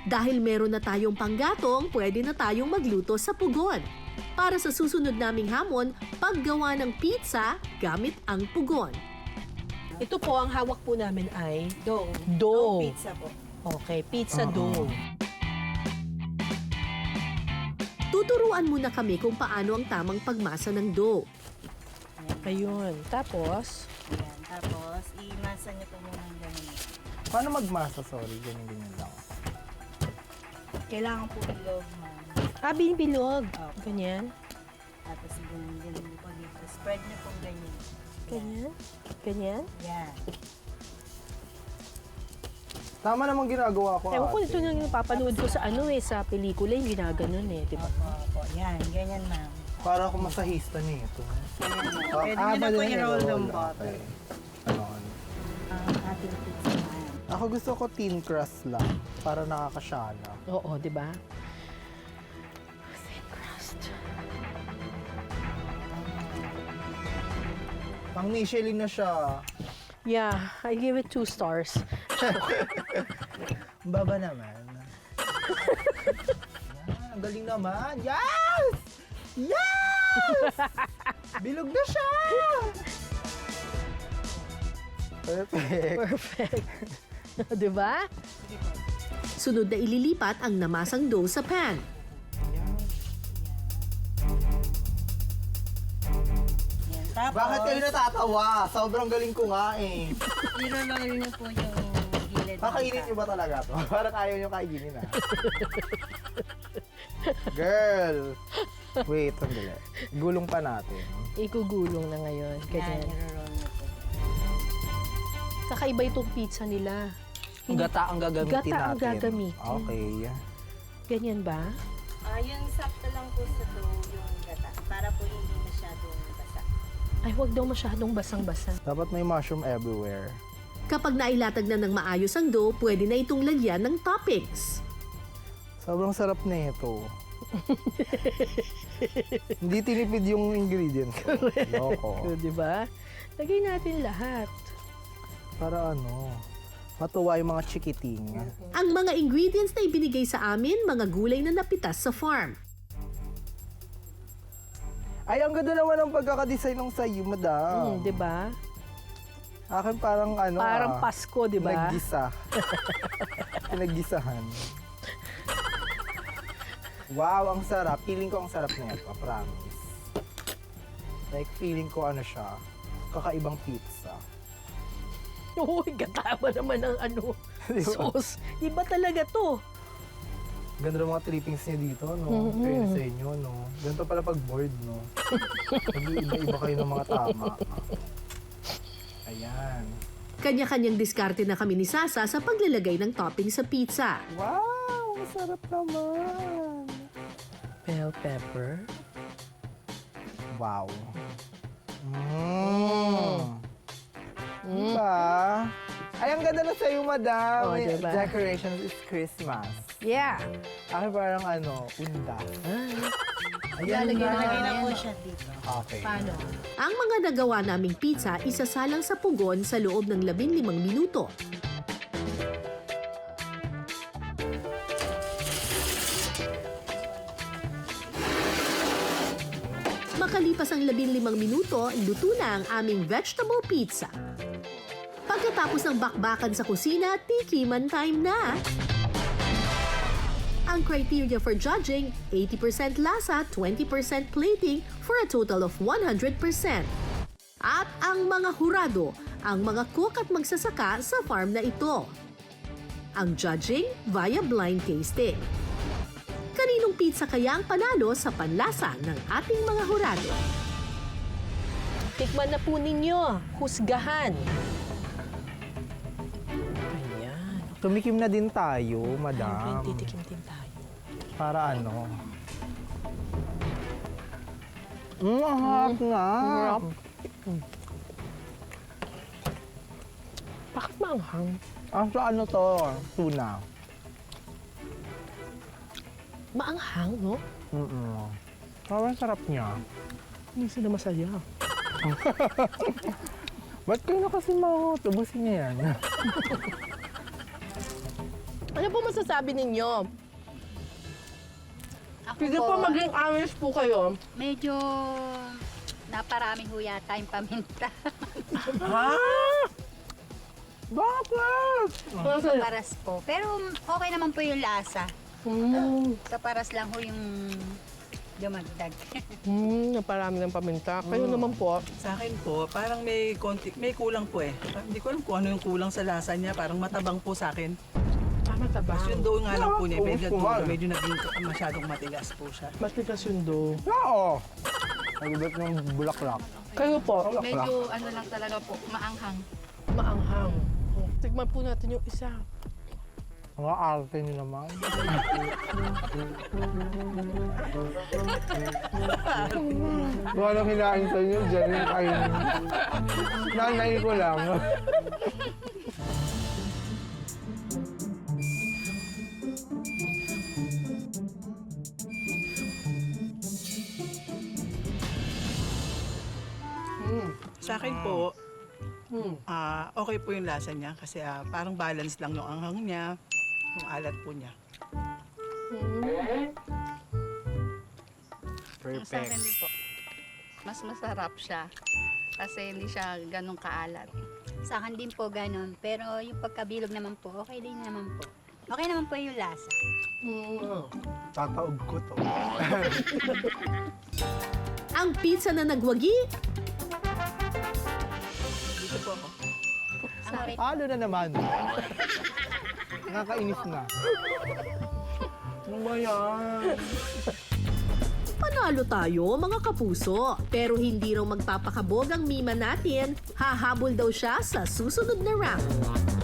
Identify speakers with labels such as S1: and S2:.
S1: Dahil meron na tayong panggatong, pwede na tayong magluto sa pugon. Para sa susunod naming hamon, paggawa ng pizza gamit ang pugon.
S2: Ito po, ang hawak po namin ay
S3: Dough.
S2: Dough.
S3: Pizza po.
S2: Okay, pizza dough.
S1: Tuturuan muna kami kung paano ang tamang pagmasa ng dough.
S2: Ayun. Tapos,
S3: Ayan. Tapos, imasa niyo po muna ng ganun.
S4: Paano magmasa? Sorry, ganyan lang.
S3: Kailangan po ilog, ma'am.
S2: bilog.
S3: Opo.
S2: Ganyan.
S3: Tapos, ganun po dito. Spread niyo po ganyan.
S2: Ganyan. Ganyan.
S3: Yan.
S4: Tama namang ginagawa ko.
S2: Ewan ko,
S4: ate.
S2: ito nang napapanood ko sa sa pelikula, yung ginaganon di ba?
S3: Opo. Yan. Ganyan, ma'am.
S4: Para ako masahista nito.
S3: Pwede niyo na po i-roll ng
S4: Okay.
S3: butter.
S4: Ano?
S3: Ang ating pizza, ma'am.
S4: Ako gusto ko thin crust lang. Para nakakasyana.
S2: Oo, di ba? Thin crust.
S4: Pang Michelin na siya.
S2: Yeah, I give it 2 stars.
S4: Ang baba naman. Yan, ang galing naman. Yes! Yes! Bilog na siya! Perfect.
S2: Perfect. di ba?
S1: Sunod na ililipat ang namasang dough sa pan.
S3: Yan. Tapos,
S4: Bakit kayo natatawa? Sobrang galing ko nga eh.
S3: i-roll niyo po yung gilid. ng
S4: Kakainin niyo ba talaga to? Parang ayaw niyo kainin ah. Girl! Wait, sandali. Gulong pa natin.
S2: Ikugulong na ngayon.
S3: Yan,
S2: Ganyan.
S3: i-roll niyo po.
S2: Kakaiba itong pizza nila.
S4: Gata ang gagamitin
S2: Gata ang
S4: natin.
S2: gagamitin.
S4: Okay.
S2: Ganyan ba?
S3: Yung sakto lang po sa dough yung gata. Para po hindi masyadong basa.
S2: Ay, huwag daw masyadong basang-basa.
S4: Dapat may mushroom everywhere.
S1: Kapag nailatag na ng maayos ang dough, pwede na itong lagyan ng toppings.
S4: Sobrang sarap na ito. Hindi tinipid yung ingredients ko. Loko.
S2: Di ba? Lagay natin lahat.
S4: Para matuwa yung mga chikiting.
S1: Ang mga ingredients na ibinigay sa amin, mga gulay na napitas sa farm.
S4: Ay, ang ganda naman ng pagkakadesign ng sa'yo, madam.
S2: Di ba?
S4: Akin parang
S2: Parang Pasko, di ba?
S4: Naggisa. Pinaggisahan. Wow, ang sarap. Feeling ko ang sarap na ito, promise. Like, feeling ko siya, kakaibang pizza.
S2: Uy, gatama naman ang
S4: Di ba?
S2: sauce. Iba talaga to.
S4: Ganda ng mga trippings niya dito, no? Pwede sa inyo, no? Ganito pala pag bored, no? Iba-iba kayo ng mga tama. Ayan.
S1: Kanya-kanyang diskarte na kami ni Sasa sa paglalagay ng topping sa pizza.
S4: Wow! Masarap naman!
S2: Bell pepper.
S4: Wow! Diba? Ay, ang ganda na sa'yo, madam!
S2: Oh, diba?
S4: Decorations is Christmas.
S2: Yeah.
S4: Ako parang unda.
S2: Lalagyan na
S3: Lagay
S2: natin
S3: na po
S2: yan.
S3: siya dito.
S4: Okay.
S2: Paano?
S1: Ang mga nagawa naming pizza isasalang sa pugon sa loob ng 15 minuto. Makalipas ang 15 minuto, luto na ang aming vegetable pizza. Pagkatapos ng bakbakan sa kusina, tikiman time na! Ang criteria for judging, 80% lasa, 20% plating for a total of 100%. At ang mga hurado, ang mga cook at magsasaka sa farm na ito. Ang judging via blind tasting. Kaninong pizza kaya ang panalo sa panlasa ng ating mga hurado?
S2: Tikman na po ninyo. Husgahan. Ayan.
S4: Tumikim na din tayo, madam.
S2: Titikim din tayo.
S4: Para ang hot nga.
S2: Sarap. Bakit maanghang?
S4: Sa to? Tuna.
S2: Maanghang, no?
S4: Parang sarap niya.
S2: Hindi sila masaya.
S4: Ba't kayo na kasi tubusin niya yan?
S5: Ano po masasabi ninyo?
S6: Ako
S5: Pwede po maging honest po kayo.
S6: medyo naparami ho yata yung paminta.
S5: Ha? Bakit? Masaya.
S6: Paras po. Pero okay naman po yung lasa. Sa paras lang ho yung dumagdag.
S5: Naparami ng paminta. Kayo naman po.
S7: Sa akin po, parang may kulang po eh. Hindi ko alam kung ano yung kulang sa lasa niya. Parang matabang po sa akin.
S5: Mataba.
S7: Tapos yung dough nga lang po niya,
S4: kumal.
S7: medyo naging masyadong matigas po siya.
S5: Matigas yung dough.
S4: Oo. Nagulat ng bulaklak.
S5: Kayo po.
S3: Medyo ano lang talaga po, maanghang.
S5: Maanghang. Tignan po natin yung isa.
S4: Mga arte niyo naman. Kung anong hinain sa inyo, dyan yung kainin. Nanay ko lang.
S7: Sa akin po, okay po yung lasa niya kasi parang balance lang yung anghang niya, yung alat po niya.
S3: Sa akin din po, mas masarap siya kasi hindi siya ganun kaalat.
S6: Sa akin din po ganun. Pero yung pagkabilog naman po, okay din naman po. Okay naman po yung lasa.
S4: Tataob ko to.
S1: Ang pizza na nagwagi,
S7: Dito po ako.
S6: Ang
S4: Paano na naman? Nakakainis na.
S5: Ano ba yan?
S1: panalo tayo mga kapuso. Pero hindi raw magpapakabog ang Mima natin. Hahabol daw siya sa susunod na round.